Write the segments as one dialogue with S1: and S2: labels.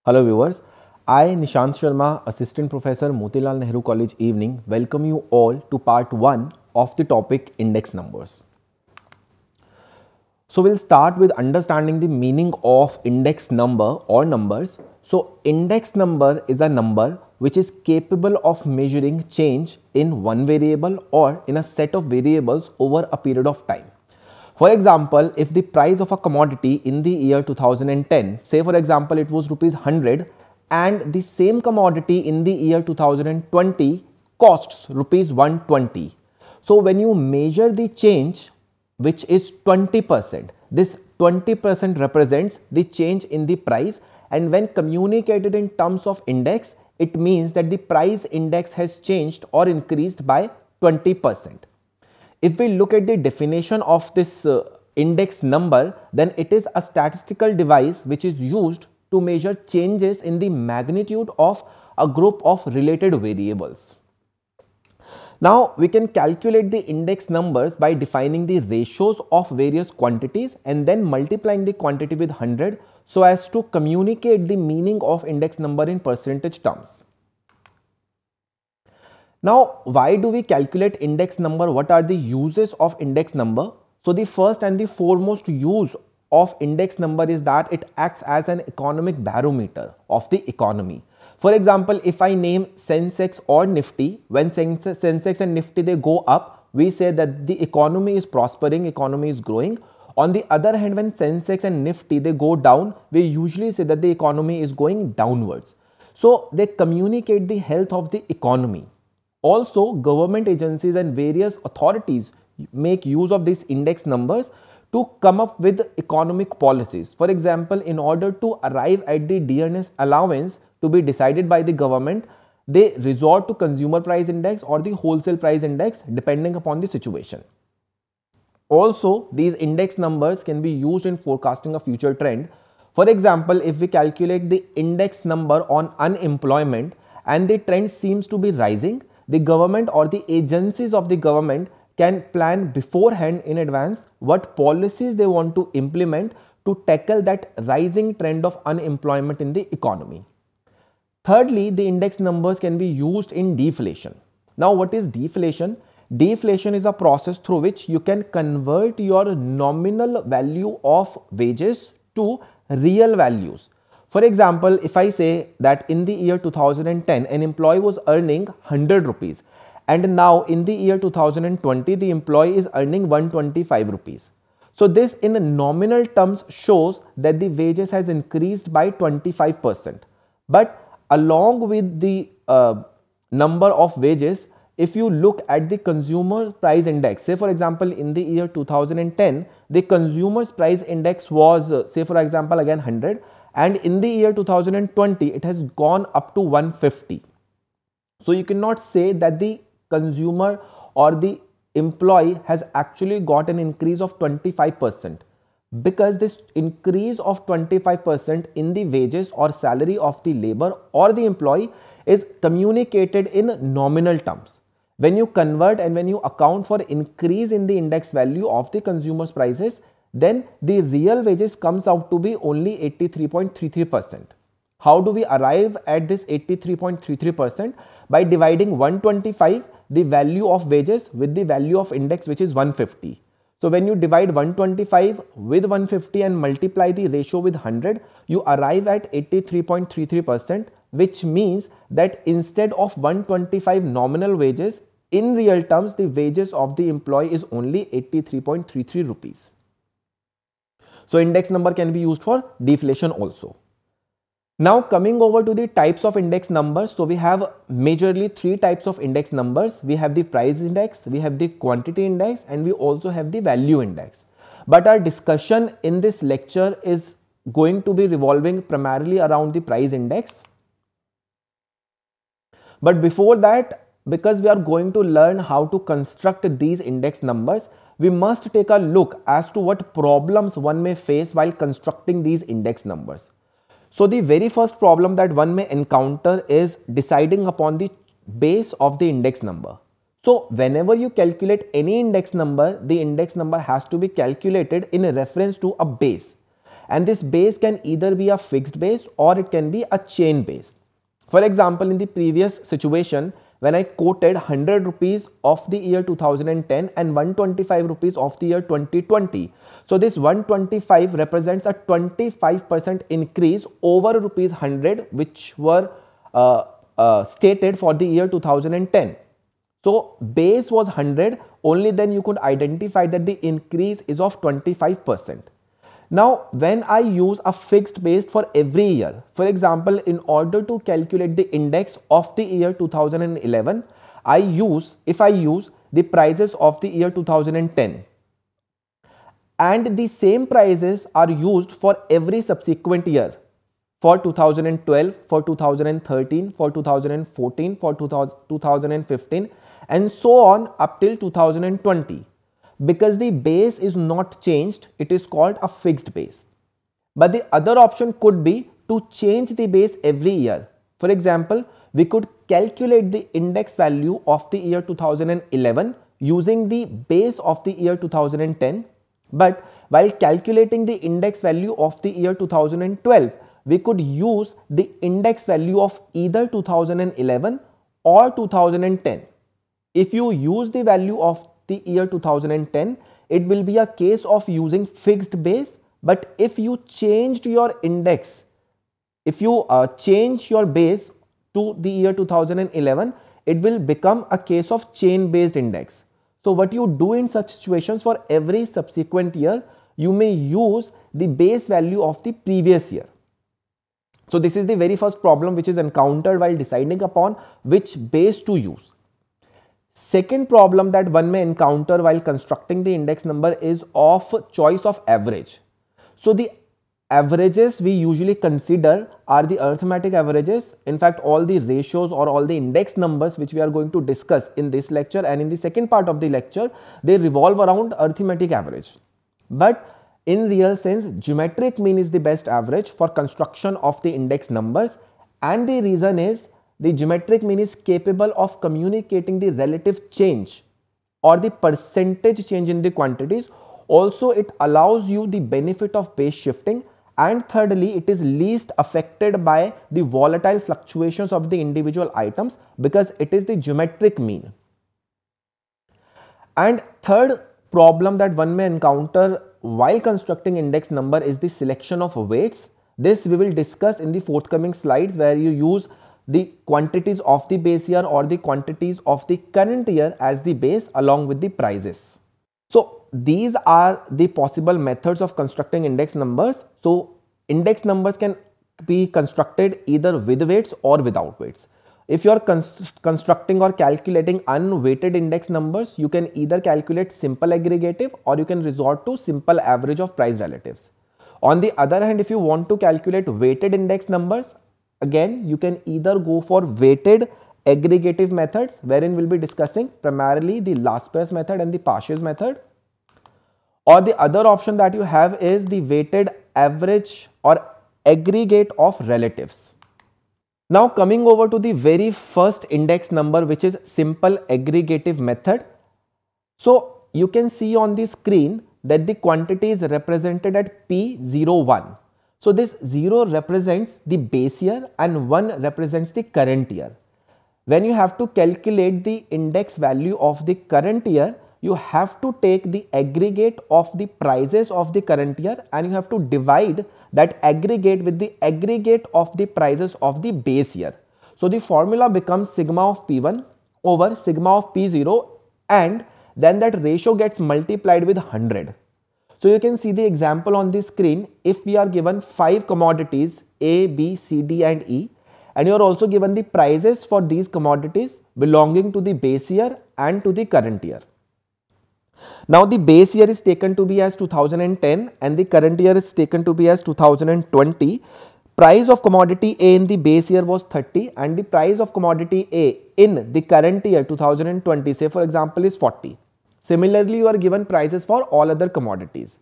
S1: Hello viewers, I Nishant Sharma, Assistant Professor Motilal Nehru College Evening, welcome you all to part 1 of the topic index numbers. So we'll start with understanding the meaning of index number or numbers. So index number is a number which is capable of measuring change in one variable or in a set of variables over a period of time. For example, if the price of a commodity in the year 2010, say for example it was rupees 100 and the same commodity in the year 2020 costs rupees 120. So when you measure the change, which is 20%, this 20% represents the change in the price, and when communicated in terms of index, it means that the price index has changed or increased by 20%. If we look at the definition of this index number, then it is a statistical device which is used to measure changes in the magnitude of a group of related variables. Now we can calculate the index numbers by defining the ratios of various quantities and then multiplying the quantity with 100 so as to communicate the meaning of index number in percentage terms. Now, why do we calculate index number? What are the uses of index number? So, the first and the foremost use of index number is that it acts as an economic barometer of the economy. For example, if I name Sensex or Nifty, when Sensex and Nifty they go up, we say that the economy is prospering, economy is growing. On the other hand, when Sensex and Nifty they go down, we usually say that the economy is going downwards. So, they communicate the health of the economy. Also, government agencies and various authorities make use of these index numbers to come up with economic policies. For example, in order to arrive at the dearness allowance to be decided by the government, they resort to consumer price index or the wholesale price index depending upon the situation. Also, these index numbers can be used in forecasting a future trend. For example, if we calculate the index number on unemployment and the trend seems to be rising, the government or the agencies of the government can plan beforehand in advance what policies they want to implement to tackle that rising trend of unemployment in the economy. Thirdly, the index numbers can be used in deflation. Now, what is deflation? Deflation is a process through which you can convert your nominal value of wages to real values. For example, if I say that in the year 2010, an employee was earning 100 rupees and now in the year 2020, the employee is earning 125 rupees. So this in nominal terms shows that the wages has increased by 25%. But along with the number of wages, if you look at the consumer price index, say for example, in the year 2010, the consumer's price index was say for example, again 100. And in the year 2020, it has gone up to 150. So you cannot say that the consumer or the employee has actually got an increase of 25%, because this increase of 25% in the wages or salary of the labor or the employee is communicated in nominal terms. When you convert and when you account for increase in the index value of the consumer's prices, then the real wages comes out to be only 83.33%. How do we arrive at this 83.33%? By dividing 125, the value of wages, with the value of index, which is 150. So when you divide 125 with 150 and multiply the ratio with 100, you arrive at 83.33%, which means that instead of 125 nominal wages, in real terms, the wages of the employee is only 83.33 rupees. So index number can be used for deflation also. Now coming over to the types of index numbers. So we have majorly 3 types of index numbers. We have the price index, we have the quantity index, and we also have the value index. But our discussion in this lecture is going to be revolving primarily around the price index. But before that, because we are going to learn how to construct these index numbers, we must take a look as to what problems one may face while constructing these index numbers. So the very first problem that one may encounter is deciding upon the base of the index number. So whenever you calculate any index number, the index number has to be calculated in reference to a base. and this base can either be a fixed base or it can be a chain base. For example, in the previous situation, when I quoted 100 rupees of the year 2010 and 125 rupees of the year 2020. So this 125 represents a 25% increase over rupees 100 which were stated for the year 2010. So base was 100, only then you could identify that the increase is of 25%. Now, when I use a fixed base for every year, for example, in order to calculate the index of the year 2011, if I use the prices of the year 2010 and the same prices are used for every subsequent year, for 2012, for 2013, for 2014, for 2015 and so on up till 2020. Because the base is not changed, it is called a fixed base. But the other option could be to change the base every year. For example, we could calculate the index value of the year 2011 using the base of the year 2010. But while calculating the index value of the year 2012, we could use the index value of either 2011 or 2010. If you use the value of the year 2010, it will be a case of using fixed base. But if you changed your index, if you change your base to the year 2011, it will become a case of chain based index. So what you do in such situations, for every subsequent year, you may use the base value of the previous year. So this is the very first problem which is encountered while deciding upon which base to use. Second problem that one may encounter while constructing the index number is of choice of average. So the averages we usually consider are the arithmetic averages. In fact, all the ratios or all the index numbers which we are going to discuss in this lecture and in the second part of the lecture, they revolve around arithmetic average. But in real sense, geometric mean is the best average for construction of the index numbers, and the reason is the geometric mean is capable of communicating the relative change or the percentage change in the quantities. Also, it allows you the benefit of base shifting, and thirdly, it is least affected by the volatile fluctuations of the individual items because it is the geometric mean. And third problem that one may encounter while constructing index number is the selection of weights. This we will discuss in the forthcoming slides, where you use the quantities of the base year or the quantities of the current year as the base along with the prices. So these are the possible methods of constructing index numbers. So index numbers can be constructed either with weights or without weights. If you are constructing or calculating unweighted index numbers, you can either calculate simple aggregative or you can resort to simple average of price relatives. On the other hand, if you want to calculate weighted index numbers, again you can either go for weighted aggregative methods, wherein we'll be discussing primarily the Laspeyres method and the Parsh's method, or the other option that you have is the weighted average or aggregate of relatives. Now coming over to the very first index number, which is simple aggregative method. So you can see on the screen that the quantity is represented at P01. So this 0 represents the base year and 1 represents the current year. When you have to calculate the index value of the current year, you have to take the aggregate of the prices of the current year and you have to divide that aggregate with the aggregate of the prices of the base year. So the formula becomes sigma of P1 over sigma of P0, and then that ratio gets multiplied with 100. So you can see the example on the screen. If we are given 5 commodities A, B, C, D and E, and you are also given the prices for these commodities belonging to the base year and to the current year. Now the base year is taken to be as 2010 and the current year is taken to be as 2020. Price of commodity A in the base year was 30 and the price of commodity A in the current year 2020, say for example, is 40. Similarly, you are given prices for all other commodities.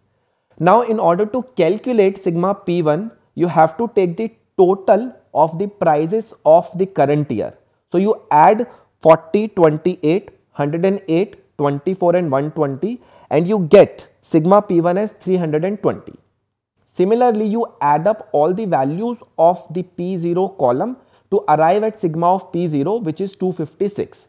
S1: Now in order to calculate sigma P1, you have to take the total of the prices of the current year. So you add 40, 28, 108, 24 and 120 and you get sigma P1 as 320. Similarly, you add up all the values of the P0 column to arrive at sigma of P0, which is 256.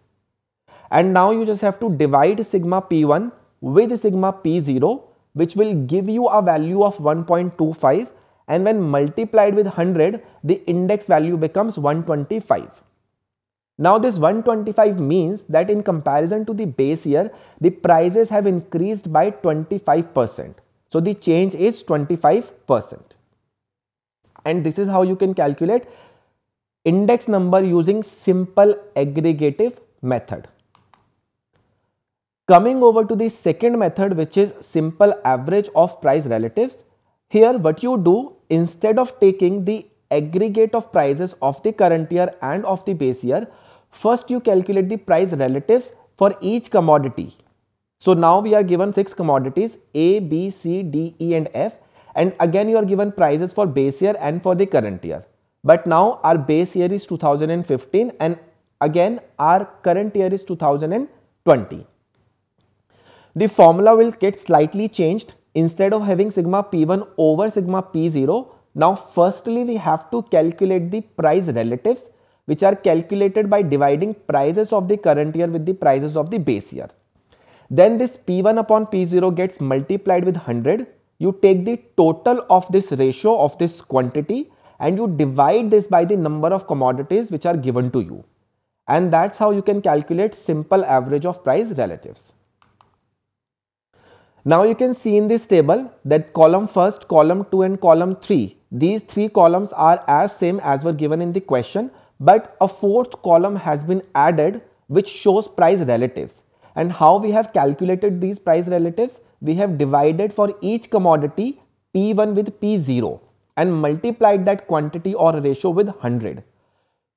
S1: And now you just have to divide sigma P1 with sigma P0, which will give you a value of 1.25, and when multiplied with 100, the index value becomes 125. Now this 125 means that in comparison to the base year, the prices have increased by 25%. So the change is 25%. And this is how you can calculate index number using simple aggregative method. Coming over to the second method, which is simple average of price relatives. Here what you do, instead of taking the aggregate of prices of the current year and of the base year, first you calculate the price relatives for each commodity. So now we are given 6 commodities A, B, C, D, E and F, and again you are given prices for base year and for the current year. But now our base year is 2015 and again our current year is 2020. The formula will get slightly changed. Instead of having sigma P1 over sigma P0, now firstly we have to calculate the price relatives, which are calculated by dividing prices of the current year with the prices of the base year. Then this P1 upon P0 gets multiplied with 100. You take the total of this ratio of this quantity and you divide this by the number of commodities which are given to you. And that's how you can calculate simple average of price relatives. Now you can see in this table that column first, column 2 and column 3, these 3 columns are as same as were given in the question, but a fourth column has been added which shows price relatives. And how we have calculated these price relatives? We have divided for each commodity P1 with P0 and multiplied that quantity or ratio with 100.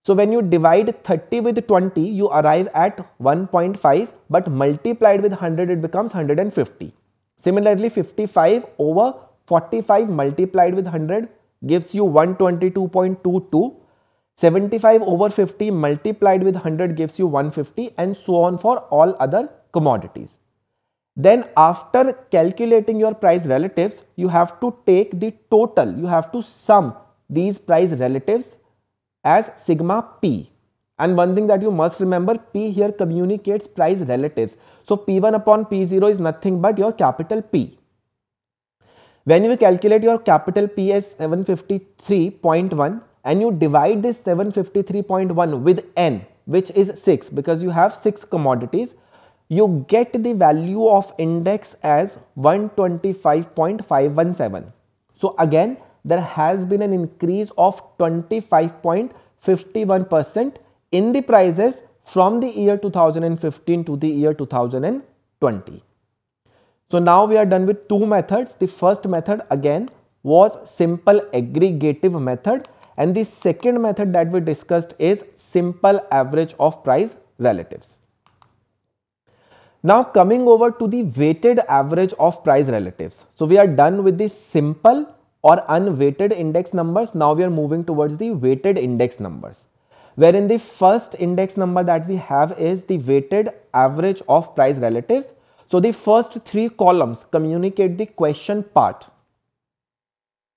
S1: So when you divide 30 with 20, you arrive at 1.5, but multiplied with 100, it becomes 150. Similarly, 55 over 45 multiplied with 100 gives you 122.22. 75 over 50 multiplied with 100 gives you 150, and so on for all other commodities. Then after calculating your price relatives, you have to take the total. You have to sum these price relatives as sigma P. And one thing that you must remember, P here communicates price relatives. So P1 upon P0 is nothing but your capital P. When you calculate your capital P as 753.1 and you divide this 753.1 with N, which is 6, because you have 6 commodities, you get the value of index as 125.517. So again, there has been an increase of 25.51% in the prices from the year 2015 to the year 2020. So now we are done with 2 methods. The first method again was simple aggregative method, and the second method that we discussed is simple average of price relatives. Now coming over to the weighted average of price relatives. So we are done with the simple or unweighted index numbers. Now we are moving towards the weighted index numbers, wherein the first index number that we have is the weighted average of price relatives. So the first 3 columns communicate the question part.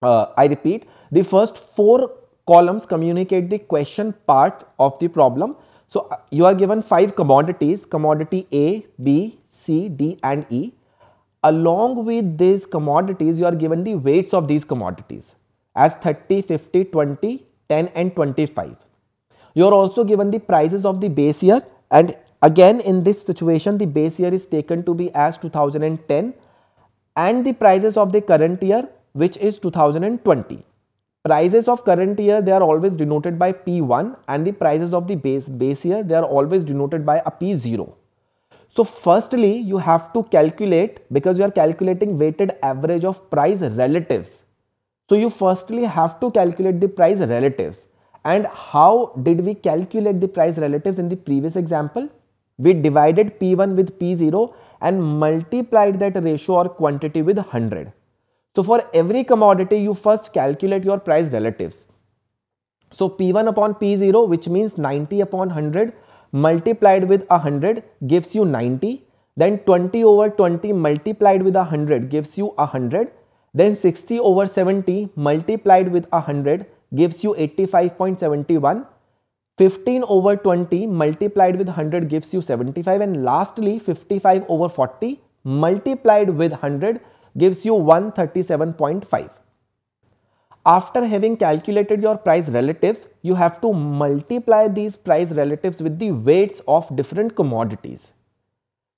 S1: I repeat, the first 4 columns communicate the question part of the problem. So you are given 5 commodities, commodity A, B, C, D and E. Along with these commodities, you are given the weights of these commodities as 30, 50, 20, 10 and 25. You are also given the prices of the base year, and again in this situation the base year is taken to be as 2010 and the prices of the current year, which is 2020. Prices of current year, they are always denoted by P1, and the prices of the base year, they are always denoted by a P0. So firstly you have to calculate, because you are calculating weighted average of price relatives. So you firstly have to calculate the price relatives. And how did we calculate the price relatives in the previous example? We divided P1 with P0 and multiplied that ratio or quantity with 100. So for every commodity, you first calculate your price relatives. So P1 upon P0, which means 90 upon 100 multiplied with 100 gives you 90. Then 20 over 20 multiplied with 100 gives you 100. Then 60 over 70 multiplied with 100 gives you 85.71. 15 over 20 multiplied with 100 gives you 75, and lastly 55 over 40 multiplied with 100 gives you 137.5. After having calculated your price relatives, you have to multiply these price relatives with the weights of different commodities.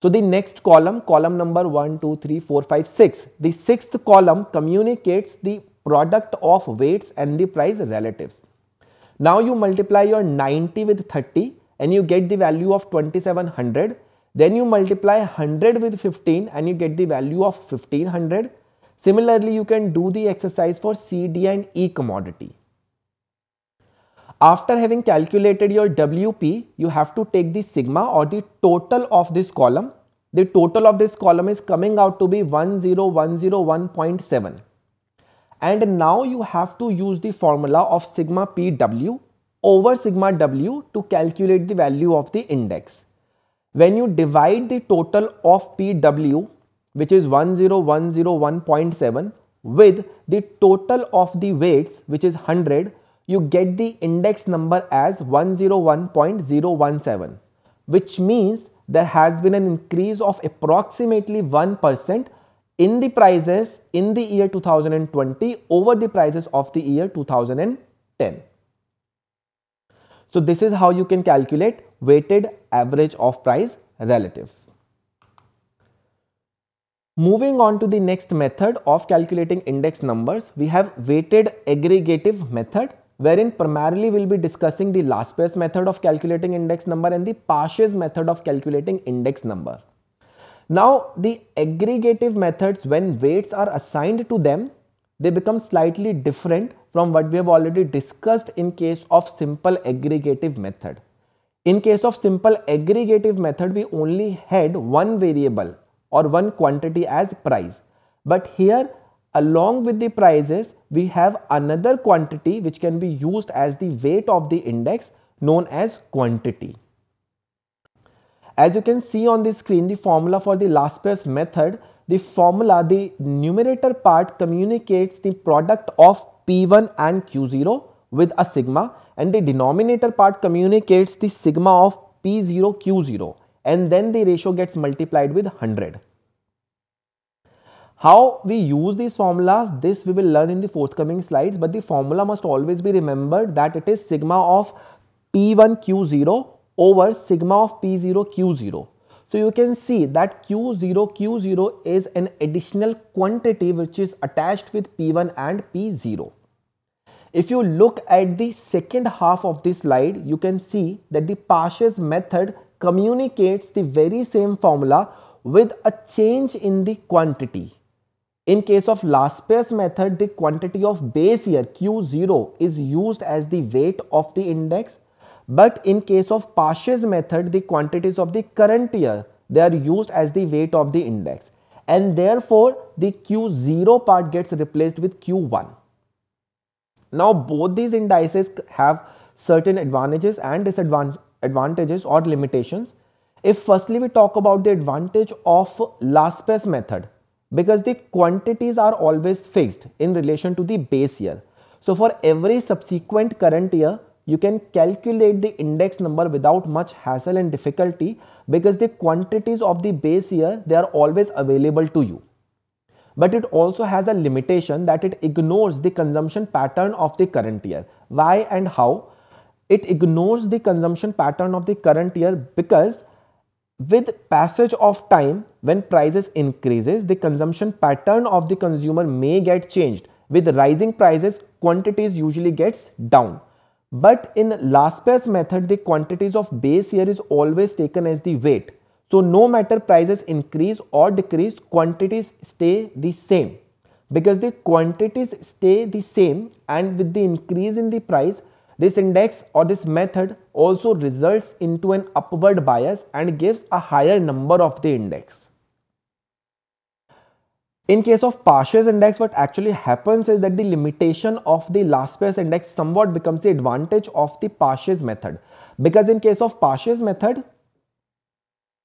S1: So the next column, column number 1, 2, 3, 4, 5, 6. The sixth column communicates the product of weights and the price relatives. Now you multiply your 90 with 30 and you get the value of 2700. Then you multiply 100 with 15 and you get the value of 1500. Similarly, you can do the exercise for C, D and E commodity. After having calculated your WP, you have to take the sigma or the total of this column. The total of this column is coming out to be 10101.7. And now you have to use the formula of sigma PW over sigma W to calculate the value of the index. When you divide the total of PW, which is 10101.7, with the total of the weights, which is 100, you get the index number as 101.017, which means there has been an increase of approximately 1% in the prices in the year 2020 over the prices of the year 2010. So this is how you can calculate weighted average of price relatives. Moving on to the next method of calculating index numbers, we have weighted aggregative method, wherein primarily we will be discussing the Laspeyres method of calculating index number and the Parsh's method of calculating index number. Now, the aggregative methods, when weights are assigned to them, they become slightly different from what we have already discussed in case of simple aggregative method. In case of simple aggregative method, we only had one variable or one quantity as price. But here, along with the prices, we have another quantity which can be used as the weight of the index, known as quantity. As you can see on the screen, the formula for the Laspeyres method, the formula, the numerator part communicates the product of P1 and Q0 with a sigma, and the denominator part communicates the sigma of P0 Q0, and then the ratio gets multiplied with 100. How we use these formulas, this we will learn in the forthcoming slides, but the formula must always be remembered that it is sigma of P1 Q0 over sigma of P0 Q0. So you can see that Q0 is an additional quantity which is attached with P1 and P0. If you look at the second half of this slide, you can see that the Parsh's method communicates the very same formula with a change in the quantity. In case of Laspeyres method, the quantity of base year Q0 is used as the weight of the index. But in case of Parsh's method, the quantities of the current year, they are used as the weight of the index. And therefore, the Q0 part gets replaced with Q1. Now, both these indices have certain advantages and disadvantages or limitations. If firstly we talk about the advantage of Laspeyres method, because the quantities are always fixed in relation to the base year. So for every subsequent current year, you can calculate the index number without much hassle and difficulty, because the quantities of the base year, they are always available to you. But it also has a limitation that it ignores the consumption pattern of the current year. Why and how? It ignores the consumption pattern of the current year because with passage of time, when prices increases, the consumption pattern of the consumer may get changed. With rising prices, quantities usually gets down. But in Laspeyres method, the quantities of base year is always taken as the weight. So no matter prices increase or decrease, quantities stay the same. Because the quantities stay the same, and with the increase in the price, this index or this method also results into an upward bias and gives a higher number of the index. In case of Parsh's index, what actually happens is that the limitation of the Laspeyres index somewhat becomes the advantage of the Parsh's method. Because in case of Parsh's method,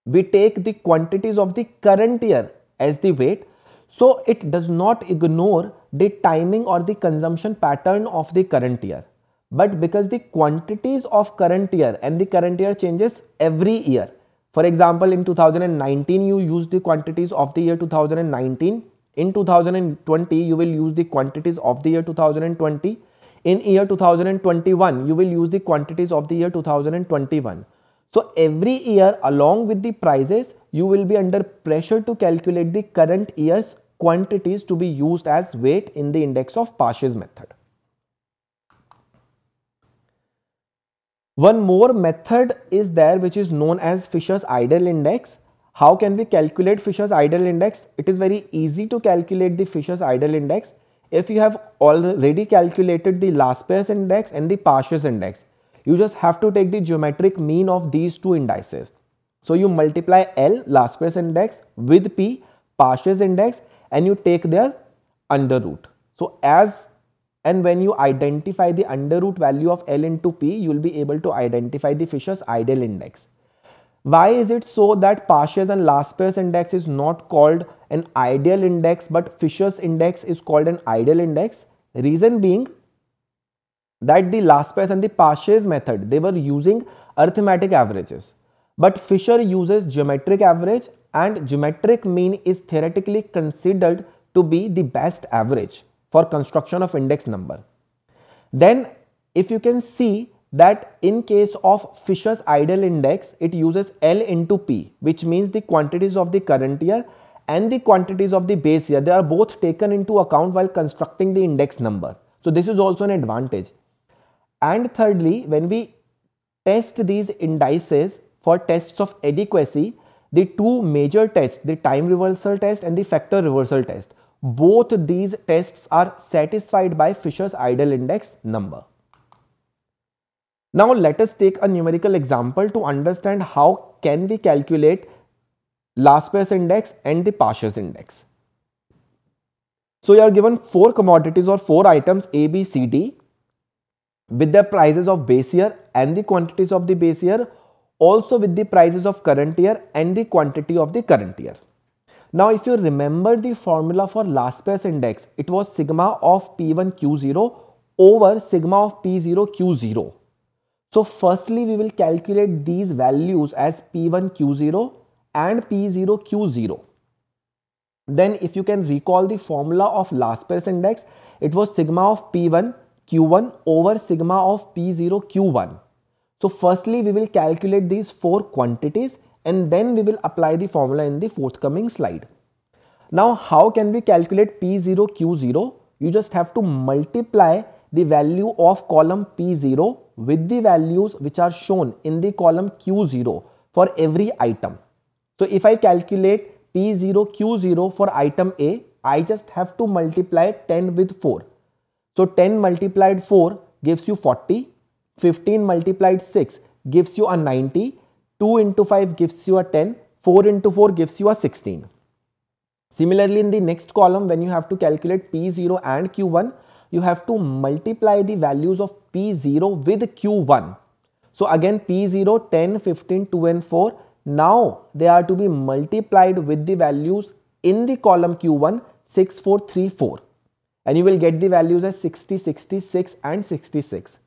S1: we take the quantities of the current year as the weight. So it does not ignore the timing or the consumption pattern of the current year. But because the quantities of current year and the current year changes every year. For example, in 2019 you use the quantities of the year 2019. In 2020 you will use the quantities of the year 2020. In year 2021 you will use the quantities of the year 2021. So every year along with the prices you will be under pressure to calculate the current year's quantities to be used as weight in the index of Parsh's method. One more method is there which is known as Fisher's ideal index. How can we calculate Fisher's ideal index? It is very easy to calculate the Fisher's ideal index if you have already calculated the Laspeyres index and the Parsh's index. You just have to take the geometric mean of these two indices. So you multiply L, Laspeyres index, with P, Parsh's index, and you take their under root. So as and when you identify the under root value of L into P, you will be able to identify the Fisher's ideal index. Why is it so that Parsh's and Laspeyres index is not called an ideal index but Fisher's index is called an ideal index? Reason being that the Laspeyres and the Parsh's method, they were using arithmetic averages. But Fisher uses geometric average, and geometric mean is theoretically considered to be the best average for construction of index number. Then if you can see that in case of Fisher's ideal index, it uses L into P, which means the quantities of the current year and the quantities of the base year, they are both taken into account while constructing the index number. So this is also an advantage. And thirdly, when we test these indices for tests of adequacy, the two major tests, the time reversal test and the factor reversal test, both these tests are satisfied by Fisher's ideal index number. Now let us take a numerical example to understand how can we calculate Laspeyres index and the Parsh's index. So you are given 4 commodities or 4 items A, B, C, D with the prices of base year and the quantities of the base year, also with the prices of current year and the quantity of the current year. Now if you remember the formula for Laspeyres index, it was sigma of P1 Q0 over sigma of P0 Q0. So firstly we will calculate these values as P1 Q0 and P0 Q0. Then if you can recall the formula of Laspeyres index, it was sigma of P1 Q1 over sigma of P0 Q1. So firstly we will calculate these 4 quantities and then we will apply the formula in the forthcoming slide. Now how can we calculate P0 Q0? You just have to multiply the value of column P0 with the values which are shown in the column Q0 for every item. So if I calculate P0 Q0 for item A, I just have to multiply 10 with 4. So 10 multiplied 4 gives you 40, 15 multiplied 6 gives you a 90, 2 into 5 gives you a 10, 4 into 4 gives you a 16. Similarly, in the next column, when you have to calculate P0 and Q1, you have to multiply the values of P0 with Q1. So again P0, 10, 15, 2 and 4. Now they are to be multiplied with the values in the column Q1, 6, 4, 3, 4. And you will get the values as 60, 66 and 66.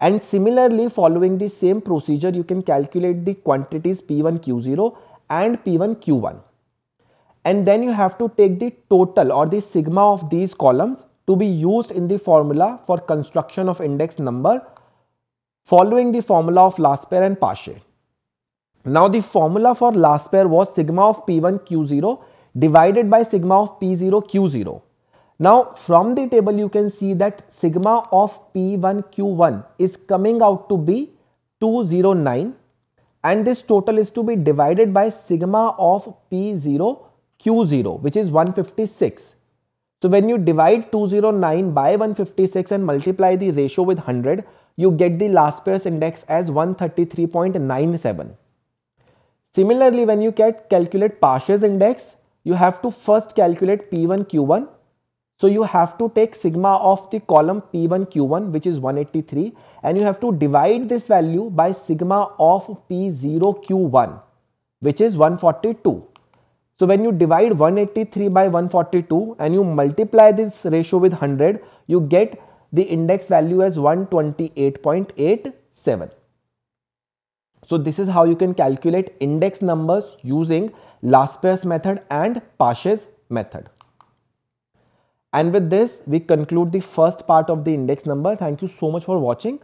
S1: And similarly, following the same procedure, you can calculate the quantities P1 Q0 and P1 Q1. And then you have to take the total or the sigma of these columns to be used in the formula for construction of index number following the formula of Laspeyres and Parshe. Now the formula for Laspeyres was sigma of P1 Q0 divided by sigma of P0 Q0. Now from the table you can see that sigma of P1 Q1 is coming out to be 209 and this total is to be divided by sigma of P0 Q0 which is 156. So when you divide 209 by 156 and multiply the ratio with 100, you get the Laspeyres index as 133.97. Similarly, when you calculate Parsh's index, you have to first calculate P1 Q1. So you have to take sigma of the column P1 Q1 which is 183 and you have to divide this value by sigma of P0 Q1 which is 142. So when you divide 183 by 142 and you multiply this ratio with 100, you get the index value as 128.87. So this is how you can calculate index numbers using Laspeyres method and Paasche method. And with this, we conclude the first part of the index number. Thank you so much for watching.